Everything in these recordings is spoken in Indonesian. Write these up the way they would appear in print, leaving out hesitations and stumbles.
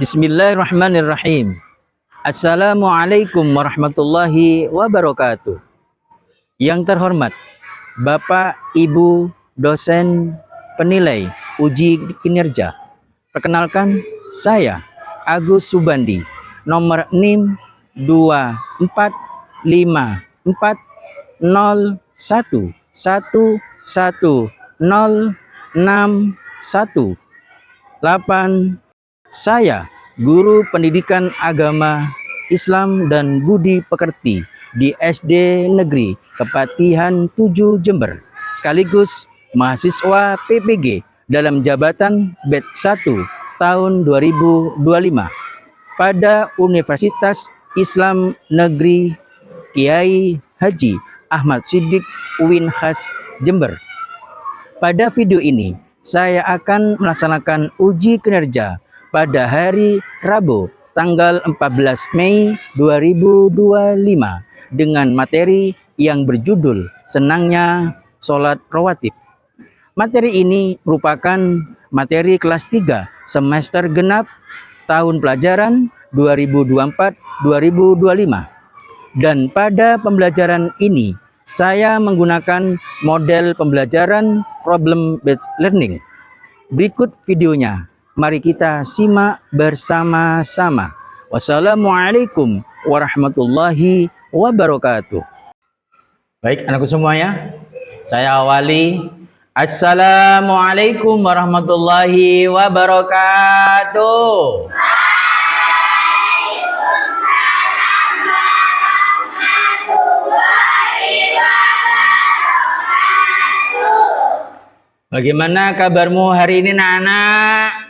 Bismillahirrahmanirrahim. Assalamualaikum warahmatullahi wabarakatuh. Yang terhormat Bapak, Ibu, dosen penilai uji kinerja. Perkenalkan, saya Agus Subandi, nomor NIM 245451106108. Saya guru pendidikan agama Islam dan Budi Pekerti di SD Negeri Kepatihan 7 Jember, sekaligus mahasiswa PPG dalam jabatan batch 1 tahun 2025 pada Universitas Islam Negeri Kiai Haji Ahmad Siddiq UIN Khas Jember. Pada video ini saya akan melaksanakan uji kinerja pada hari Rabu tanggal 14 Mei 2025 dengan materi yang berjudul Senangnya Sholat Rawatib. Materi ini merupakan materi kelas 3 semester genap tahun pelajaran 2024-2025. Dan pada pembelajaran ini saya menggunakan model pembelajaran problem based learning. Berikut videonya. Mari kita simak bersama-sama. Wassalamualaikum warahmatullahi wabarakatuh. Baik, anakku semuanya, saya awali. Assalamualaikum warahmatullahi wabarakatuh. Bagaimana kabarmu hari ini, anak-anak?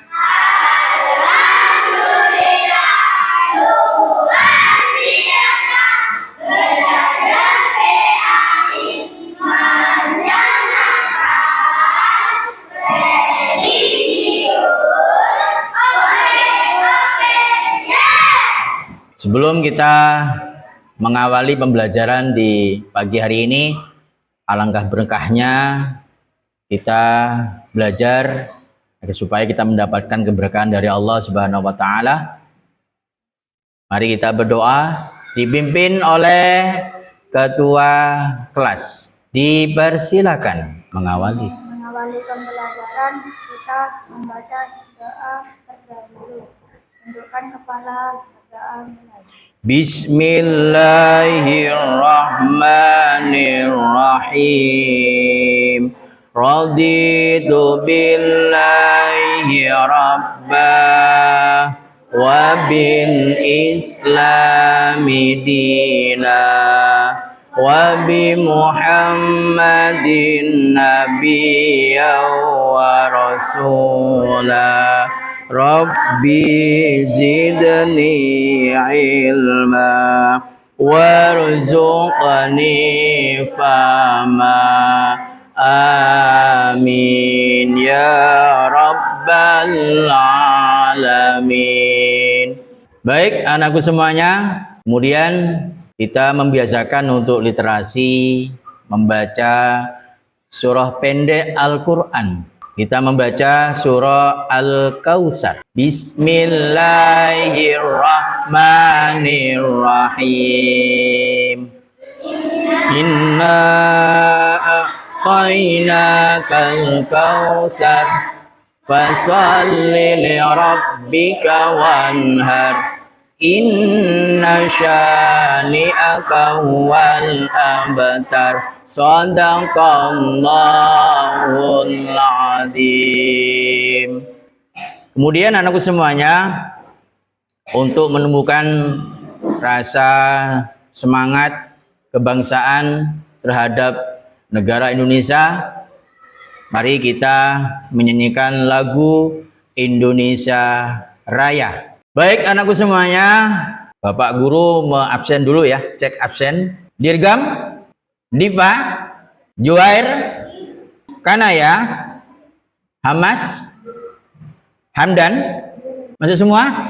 Sebelum kita mengawali pembelajaran di pagi hari ini, alangkah berkahnya kita belajar agar supaya kita mendapatkan keberkahan dari Allah Subhanahu wa taala. Mari kita berdoa dipimpin oleh ketua kelas. Dipersilakan mengawali pembelajaran. Kita membaca doa terdahulu. Tundukkan kepala, berdoa mulai. Bismillahirrahmanirrahim. Raditu billahi rabbah wa bil islami dina wa bi muhammadin nabiyya wa rasula. Rabbi zidni ilma warzuqni fahma. Amin ya rabbal alamin. Baik anakku semuanya, kemudian kita membiasakan untuk literasi membaca surah pendek Al-Quran. Kita membaca surah Al-Kautsar. Bismillahirrahmanirrahim. Inna a'tainakal kautsar fasalli li rabbika wanhar. Inna syani'aka huwal abtar. Shadaqallahul adzim. Kemudian anakku semuanya, untuk menumbuhkan rasa semangat kebangsaan terhadap negara Indonesia, mari kita menyanyikan lagu Indonesia Raya. Baik anakku semuanya, Bapak Guru absen dulu ya, cek absen. Dirgam, Diva, Juair, Kanaya, Hamas, Hamdan, masuk semua?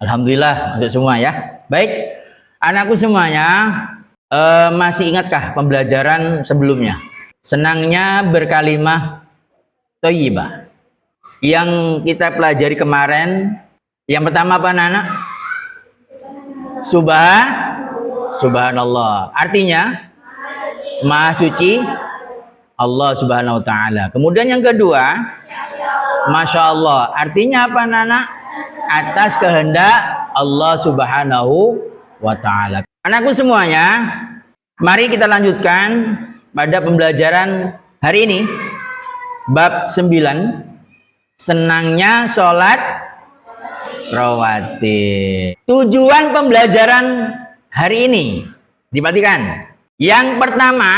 Alhamdulillah masuk semua ya. Baik, anakku semuanya, masih ingatkah pembelajaran sebelumnya? Senangnya berkalimah thayyibah. Yang kita pelajari kemarin Yang pertama apa Nana? Subhanallah. Artinya Maha suci Allah Subhanahu wa taala. Kemudian yang kedua, Masya Allah. Artinya apa Nana? Atas kehendak Allah Subhanahu wa taala. Anakku semuanya, mari kita lanjutkan pada pembelajaran hari ini. Bab 9, senangnya sholat rawatib. Tujuan pembelajaran hari ini diperhatikan. Yang pertama,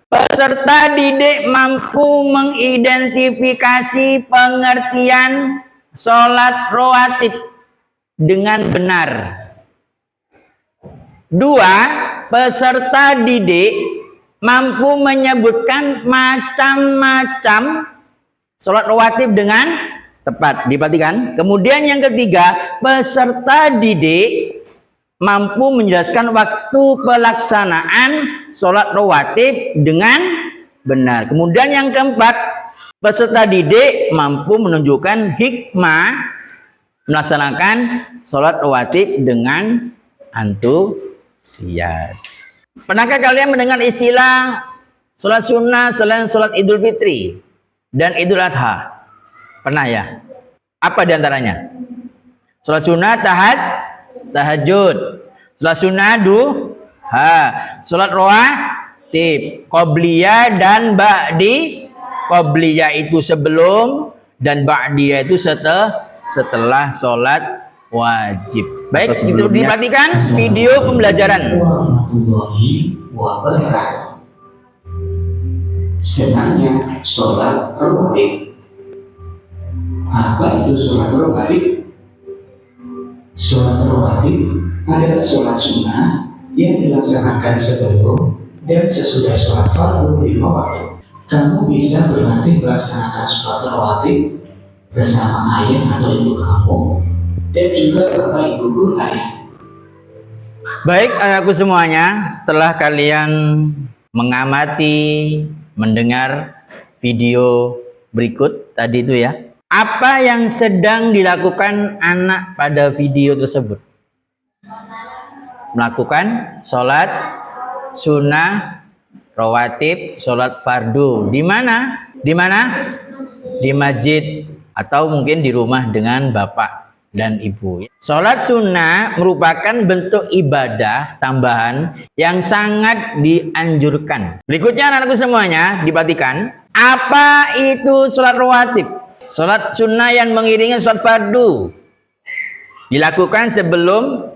peserta didik mampu mengidentifikasi pengertian sholat rawatib dengan benar. Dua, peserta didik mampu menyebutkan macam-macam sholat rawatib dengan tepat. Diperhatikan. Kemudian yang ketiga, peserta didik mampu menjelaskan waktu pelaksanaan sholat rawatib dengan benar. Kemudian yang keempat, peserta didik mampu menunjukkan hikmah melaksanakan sholat rawatib dengan antusias. Pernahkah kalian mendengar istilah sholat sunnah selain sholat Idul Fitri dan Idul Adha? Pernah ya? Apa diantaranya? Sholat sunnah tahajud, sholat sunnah duha, sholat rawatib, qobliyah dan ba'di. Qobliyah itu sebelum dan ba'diyah itu setelah sholat wajib. Baik, itu diperhatikan video pembelajaran. Warahmatullahi wabarakatuh. Senangnya sholat rawatib. Apa itu sholat rawatib? Sholat rawatib adalah sholat sunnah yang dilaksanakan sebelum dan sesudah sholat fardu 5 waktu. Kamu bisa berlatih melaksanakan sholat rawatib bersama ayah atau ibu kamu dan juga bapak ibu guru kalian. Baik anakku semuanya, setelah kalian mengamati, mendengar video berikut tadi itu ya, apa yang sedang dilakukan anak pada video tersebut? Melakukan sholat sunnah rawatib, sholat fardu. Di mana? Di mana? Di masjid atau mungkin di rumah dengan bapak dan ibu. Sholat sunnah merupakan bentuk ibadah tambahan yang sangat dianjurkan. Berikutnya anak-anakku semuanya, diperhatikan. Apa itu sholat rawatib? Sholat sunnah yang mengiringi sholat fardu. Dilakukan sebelum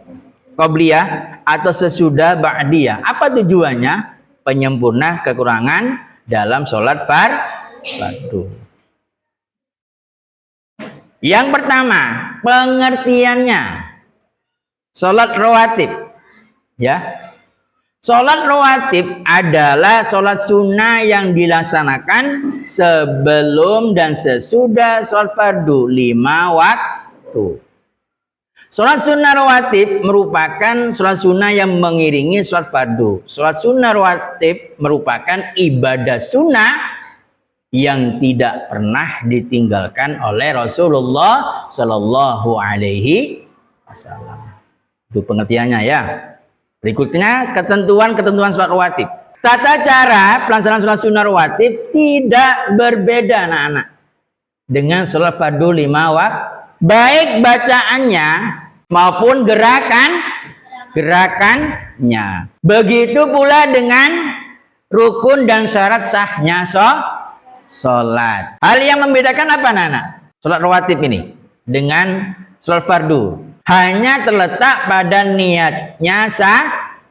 qobliyah atau sesudah ba'diyah. Apa tujuannya? Penyempurna kekurangan dalam sholat fardu. Yang pertama, pengertiannya. Sholat rawatib. Ya. Sholat rawatib adalah sholat sunnah yang dilaksanakan sebelum dan sesudah sholat fardu 5 waktu. Sholat sunnah rawatib merupakan sholat sunnah yang mengiringi sholat fardu. Sholat sunnah rawatib merupakan ibadah sunnah yang tidak pernah ditinggalkan oleh Rasulullah Shallallahu Alaihi Wasallam. Itu pengertiannya ya. Berikutnya ketentuan sholat rawatib. Tata cara pelaksanaan sholat sunnah rawatib tidak berbeda anak-anak dengan sholat fardu 5 waktu. Baik bacaannya maupun gerakannya. Begitu pula dengan rukun dan syarat sahnya sholat. Hal yang membedakan apa Nana? Sholat rawatib ini dengan sholat fardu hanya terletak pada niatnya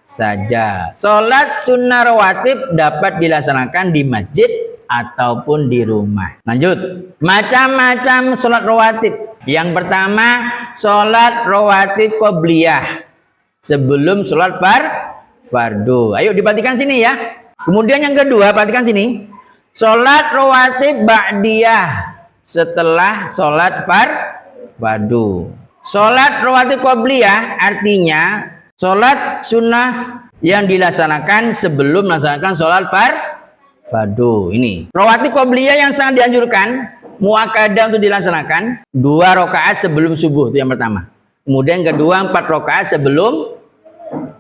saja. Sholat sunnah rawatib dapat dilaksanakan di masjid ataupun di rumah. Lanjut. Macam-macam sholat rawatib. Yang pertama, sholat rawatib qobliyah sebelum sholat fardu. Ayo diperhatikan sini ya. Kemudian yang kedua, perhatikan sini. Sholat rawatib ba'diyah setelah sholat fardu. Sholat rawatib qobliyah artinya sholat sunnah yang dilaksanakan sebelum melaksanakan sholat fardu. Ini rawatib qobliyah yang sangat dianjurkan muakkadah untuk dilaksanakan 2 rakaat sebelum subuh, itu yang pertama. Kemudian kedua 4 rakaat sebelum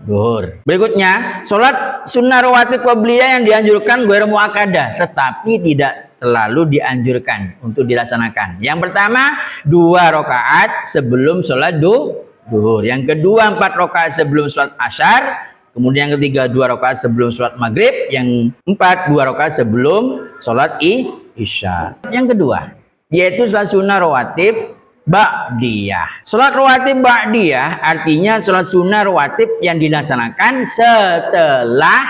duhur. Berikutnya, sholat sunnah rawatib qabliyah yang dianjurkan ghairu muakkadah, tetapi tidak terlalu dianjurkan untuk dilaksanakan. Yang pertama 2 rakaat sebelum sholat duhur. Yang kedua 4 rakaat sebelum sholat asyar. Kemudian yang ketiga 2 rakaat sebelum sholat maghrib. Yang 4 2 rakaat sebelum sholat isya. Yang kedua yaitu sholat sunnah rawatib ba'diyah. Sholat rawatib ba'diyah artinya sholat sunnah rawatib yang dilaksanakan setelah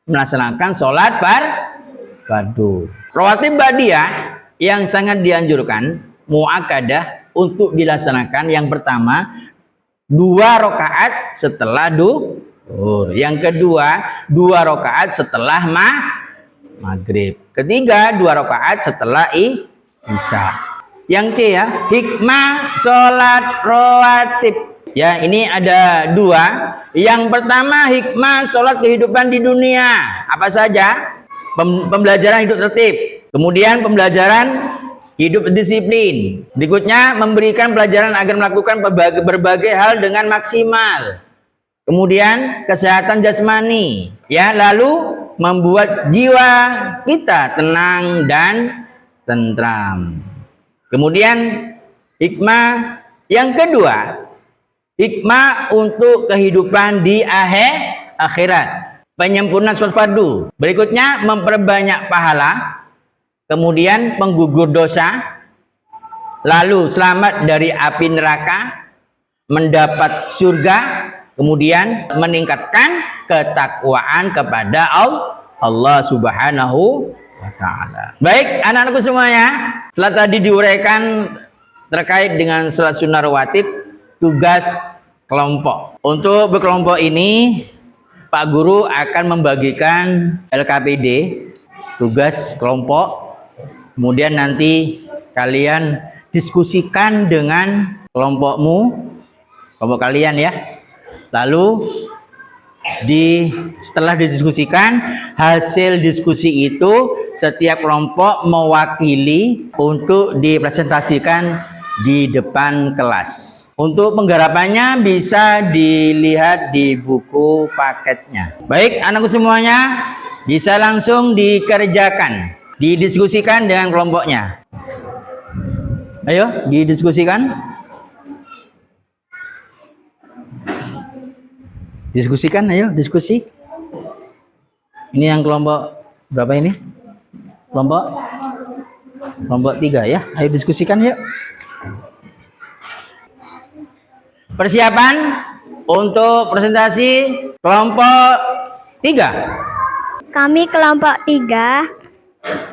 melaksanakan sholat fardu. Rawatib ba'diyah yang sangat dianjurkan muakkadah untuk dilaksanakan yang pertama 2 rakaat setelah duhur. Yang kedua 2 rakaat setelah maghrib. Ketiga 2 rakaat setelah isya. Yang C ya, hikmah sholat rawatib. Ya, ini ada 2. Yang pertama hikmah sholat kehidupan di dunia. Apa saja? Pembelajaran hidup tertib. Kemudian pembelajaran hidup disiplin. Berikutnya memberikan pelajaran agar melakukan berbagai hal dengan maksimal. Kemudian kesehatan jasmani. Ya, lalu membuat jiwa kita tenang dan tentram. Kemudian hikmah yang kedua, hikmah untuk kehidupan di akhirat, penyempurnaan sholat fardu. Berikutnya memperbanyak pahala, kemudian penggugur dosa, lalu selamat dari api neraka, mendapat surga, kemudian meningkatkan ketakwaan kepada Allah Subhanahu wa ta'ala. Baik anak-anakku semuanya, setelah tadi diuraikan terkait dengan sholat sunnah rawatib, tugas kelompok. Untuk berkelompok ini Pak Guru akan membagikan LKPD, tugas kelompok. Kemudian nanti kalian diskusikan dengan kelompokmu, kelompok kalian ya. Lalu setelah didiskusikan, hasil diskusi itu setiap kelompok mewakili untuk dipresentasikan di depan kelas. Untuk penggarapannya bisa dilihat di buku paketnya. Baik anakku semuanya, bisa langsung dikerjakan, didiskusikan dengan kelompoknya. Ayo didiskusikan. Diskusikan, ayo diskusi. Ini yang kelompok berapa ini? Kelompok 3 ya. Ayo diskusikan yuk. Persiapan untuk presentasi kelompok 3. Kami kelompok 3.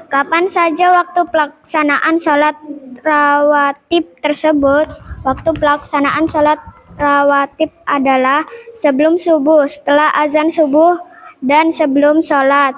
Kapan saja waktu pelaksanaan sholat rawatib tersebut? Waktu pelaksanaan sholat rawatib adalah sebelum subuh, setelah azan subuh, dan sebelum sholat.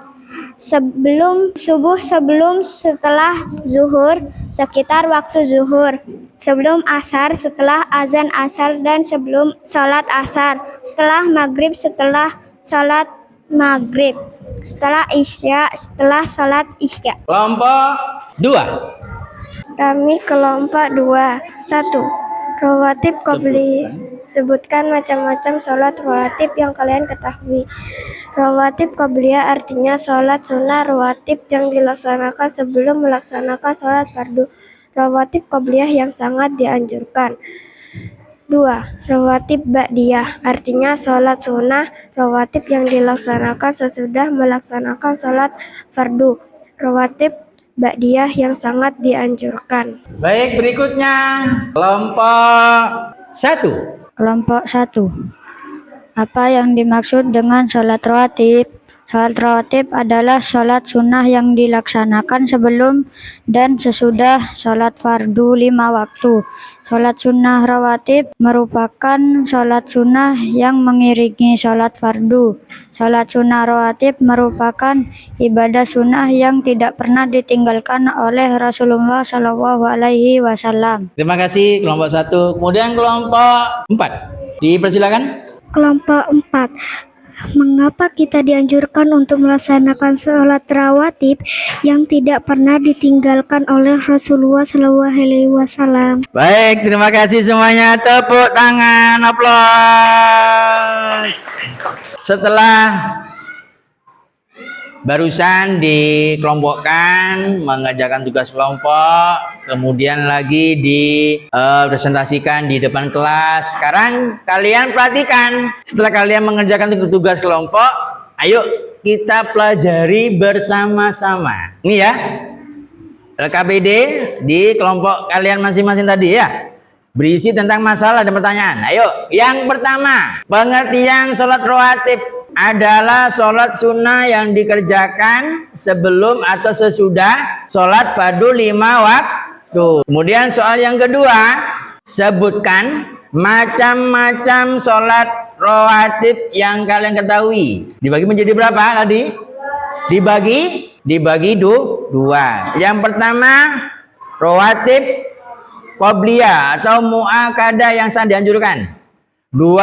Sebelum subuh, setelah zuhur, sekitar waktu zuhur. Sebelum asar, setelah azan asar, dan sebelum sholat asar. Setelah maghrib, setelah sholat maghrib. Setelah isya, setelah sholat isya. Kelompok 2. Kami kelompok 2. 1. Rawatib qabliyah. Sebutkan macam-macam sholat rawatib yang kalian ketahui. Rawatib qabliyah artinya sholat sunnah rawatib yang dilaksanakan sebelum melaksanakan sholat fardu. Rawatib qabliyah yang sangat dianjurkan. 2. Rawatib ba'diyah artinya sholat sunnah rawatib yang dilaksanakan sesudah melaksanakan sholat fardu. Rawatib ba'diyah yang sangat dianjurkan. Baik, berikutnya kelompok 1. Kelompok 1. Apa yang dimaksud dengan sholat rawatib? Sholat rawatib adalah sholat sunnah yang dilaksanakan sebelum dan sesudah sholat fardu 5 waktu. Sholat sunnah rawatib merupakan sholat sunnah yang mengiringi sholat fardu. Sholat sunnah rawatib merupakan ibadah sunnah yang tidak pernah ditinggalkan oleh Rasulullah SAW. Terima kasih kelompok 1. Kemudian kelompok 4. Dipersilakan. Kelompok 4. Mengapa kita dianjurkan untuk melaksanakan sholat rawatib yang tidak pernah ditinggalkan oleh Rasulullah SAW? Baik, terima kasih semuanya. Tepuk tangan, aplaus. Setelah barusan dikelompokkan, mengerjakan tugas kelompok, kemudian lagi dipresentasikan di depan kelas. Sekarang kalian perhatikan, setelah kalian mengerjakan tugas kelompok, ayo kita pelajari bersama-sama. Ini ya, LKPD di kelompok kalian masing-masing tadi ya, berisi tentang masalah dan pertanyaan. Ayo, yang pertama, pengertian sholat rawatib adalah sholat sunnah yang dikerjakan sebelum atau sesudah sholat fardu 5 waktu. Kemudian soal yang kedua, sebutkan macam-macam sholat rawatib yang kalian ketahui. Dibagi menjadi berapa tadi? Dibagi dua. Yang pertama, rawatib qobliyah atau mu'akadah yang sangat dianjurkan. 2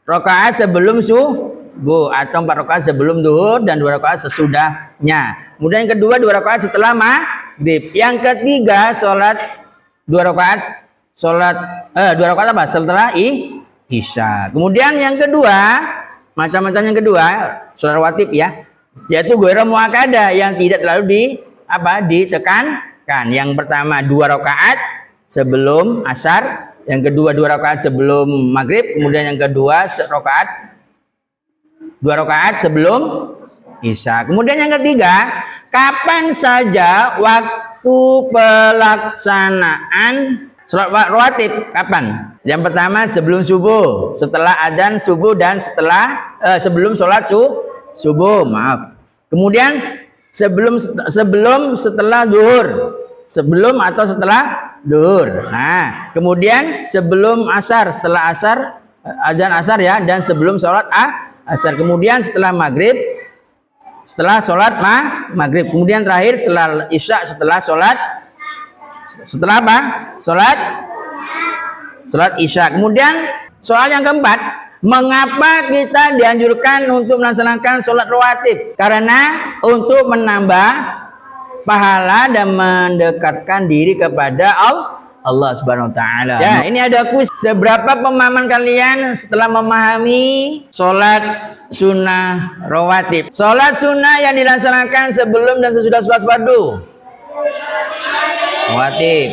rakaat sebelum subuh atau 4 rakaat sebelum duhur dan 2 rakaat sesudahnya. Kemudian yang kedua 2 rakaat setelah maghrib. Yang ketiga sholat 2 rakaat apa? Setelah isya. Kemudian yang kedua, macam-macam yang kedua sholat rawatib ya, yaitu ghairu muakkadah yang tidak terlalu ditekankan. Yang pertama 2 rakaat sebelum asar, yang kedua 2 rakaat sebelum maghrib, kemudian yang kedua 2 rakaat sebelum isya. Kemudian yang ketiga, kapan saja waktu pelaksanaan sholat rawatib? Kapan? Yang pertama sebelum subuh, setelah adzan subuh dan sebelum sholat subuh, maaf. Kemudian setelah duhur, sebelum atau setelah duhur. Nah, kemudian sebelum asar, setelah asar, adzan asar ya, dan sebelum sholat asar. Kemudian setelah maghrib, setelah sholat maghrib. Kemudian terakhir setelah isya, setelah apa? Sholat isya. Kemudian soal yang keempat, mengapa kita dianjurkan untuk melaksanakan sholat rawatib? Karena untuk menambah pahala dan mendekatkan diri kepada Allah Subhanahu wa taala. Ya, ini ada kuis. Seberapa pemahaman kalian setelah memahami sholat sunnah rawatib? Sholat sunnah yang dilaksanakan sebelum dan sesudah sholat fardu rawatib.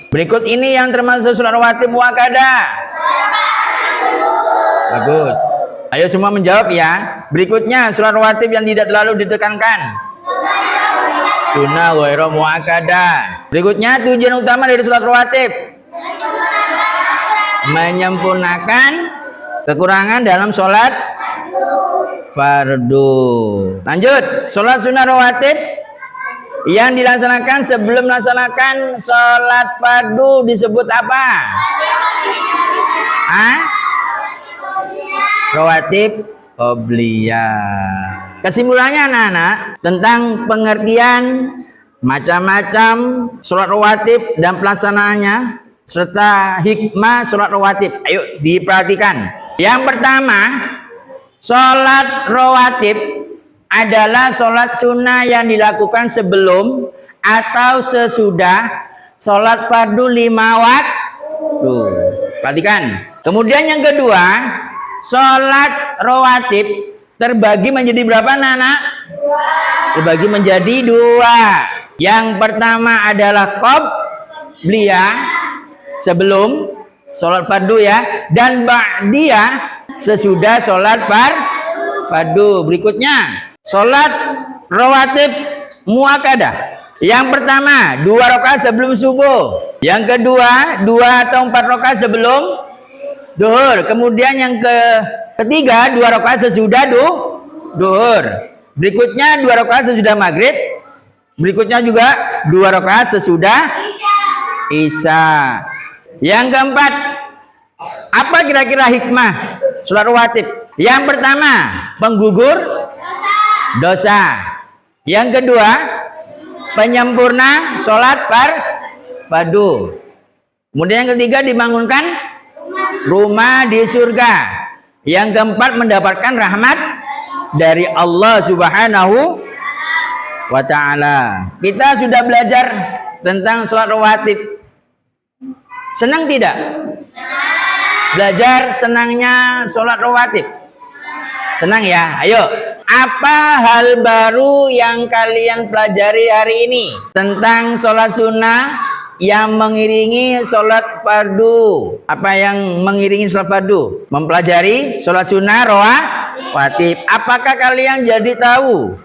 Berikut ini yang termasuk sholat rawatib muakkadah. Bagus. Ayo semua menjawab ya. Berikutnya sholat rawatib yang tidak terlalu ditekankan. Sunnah ghairu muakkadah. Berikutnya tujuan utama dari sholat rawatib: menyempurnakan kekurangan dalam sholat fardu. Lanjut, sholat sunnah rawatib yang dilaksanakan sebelum melaksanakan sholat fardu disebut apa? Rawatib qobliyah. Kesimpulannya anak-anak tentang pengertian macam-macam sholat rawatib dan pelaksanaannya serta hikmah sholat rawatib. Ayo diperhatikan. Yang pertama, sholat rawatib adalah sholat sunnah yang dilakukan sebelum atau sesudah sholat fardu 5 waktu. Perhatikan. Kemudian yang kedua, sholat rawatib terbagi menjadi berapa anak-anak? Terbagi menjadi 2. Yang pertama adalah qobliyah sebelum sholat fardu ya, dan ba'diyah sesudah sholat fardu. Berikutnya sholat rawatib muakkadah. Yang pertama 2 rakaat sebelum subuh. Yang kedua 2 atau 4 rakaat sebelum duhur. Kemudian yang ketiga 2 rakaat sesudah duhur. Berikutnya 2 rakaat sesudah maghrib. Berikutnya juga 2 rakaat sesudah isya. Yang keempat, apa kira-kira hikmah sholat rawatib? Yang pertama, penggugur dosa. Yang kedua, penyempurna sholat fardu. Kemudian yang ketiga, dibangunkan rumah di surga. Yang keempat, mendapatkan rahmat dari Allah Subhanahu wa ta'ala. Kita sudah belajar tentang sholat rawatib. Senang tidak? Belajar senangnya sholat rawatib? Senang ya? Ayo. Apa hal baru yang kalian pelajari hari ini tentang sholat sunnah yang mengiringi sholat fardu? Apa yang mengiringi sholat fardu? Mempelajari sholat sunnah rawatib. Apakah kalian jadi tahu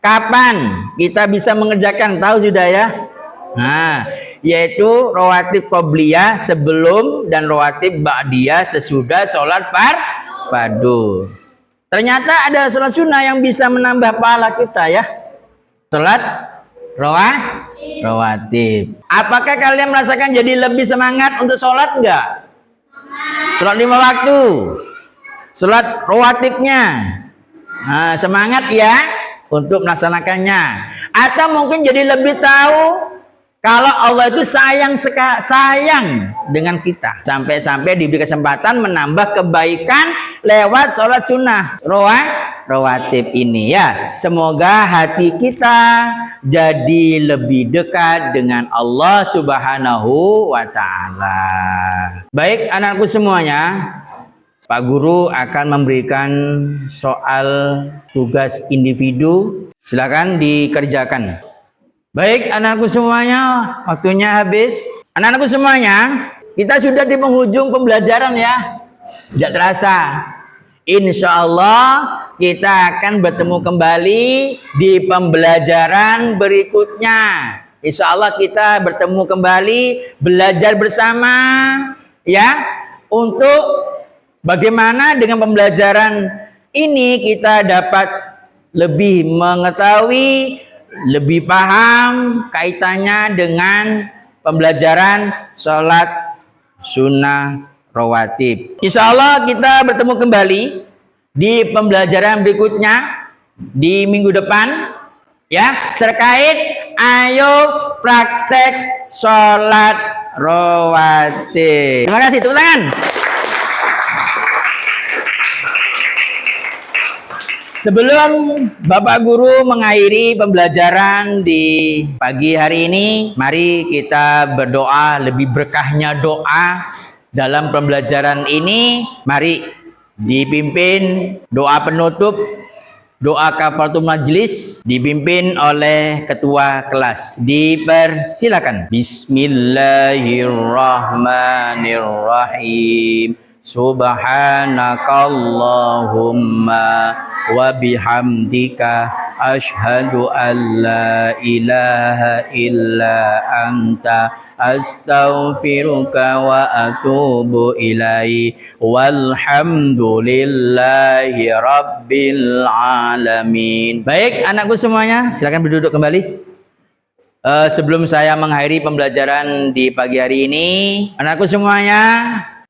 kapan kita bisa mengerjakan? Tahu sudah ya? Nah, yaitu rawatib qobliyah sebelum dan rawatib ba'diyah sesudah sholat fardu. Ternyata ada sholat sunnah yang bisa menambah pahala kita ya. Sholat rawatib. Apakah kalian merasakan jadi lebih semangat untuk sholat enggak? Sholat 5 waktu. Sholat rawatibnya. Nah, semangat ya untuk melaksanakannya. Atau mungkin jadi lebih tahu kalau Allah itu sayang dengan kita. Sampai-sampai diberi kesempatan menambah kebaikan lewat sholat sunnah rawatib ini ya. Semoga hati kita jadi lebih dekat dengan Allah Subhanahu wa ta'ala. Baik anakku semuanya, Pak Guru akan memberikan soal tugas individu. Silakan dikerjakan. Baik anakku semuanya, waktunya habis. Anak-anakku semuanya, kita sudah di penghujung pembelajaran ya. Tidak terasa. Insya Allah kita akan bertemu kembali di pembelajaran berikutnya. Insya Allah kita bertemu kembali, belajar bersama ya, untuk bagaimana dengan pembelajaran ini kita dapat lebih mengetahui, lebih paham kaitannya dengan pembelajaran sholat sunnah rawatib. Insya Allah kita bertemu kembali di pembelajaran berikutnya di minggu depan ya, terkait ayo praktek sholat rawatib. Terima kasih, tepuk tangan. Sebelum Bapak Guru mengakhiri pembelajaran di pagi hari ini, mari kita berdoa. Lebih berkahnya doa dalam pembelajaran ini. Mari dipimpin doa penutup, doa kafaratul majlis, dipimpin oleh ketua kelas. Dipersilakan. Bismillahirrahmanirrahim. Subhanakallahumma wa bihamdika asyhadu an la ilaha illa anta astaghfiruka wa atubu ilaihi walhamdulillahi rabbil alamin. Baik anakku semuanya, silakan berduduk kembali. Sebelum saya mengakhiri pembelajaran di pagi hari ini, anakku semuanya,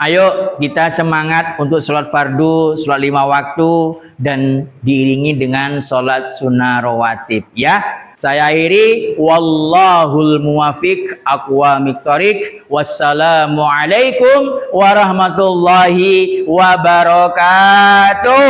ayo kita semangat untuk sholat fardu, sholat 5 waktu, dan diiringi dengan sholat sunnah rawatib ya. Saya akhiri, wallahul muwafiq aqwamit thoriq. Wassalamualaikum warahmatullahi wabarakatuh.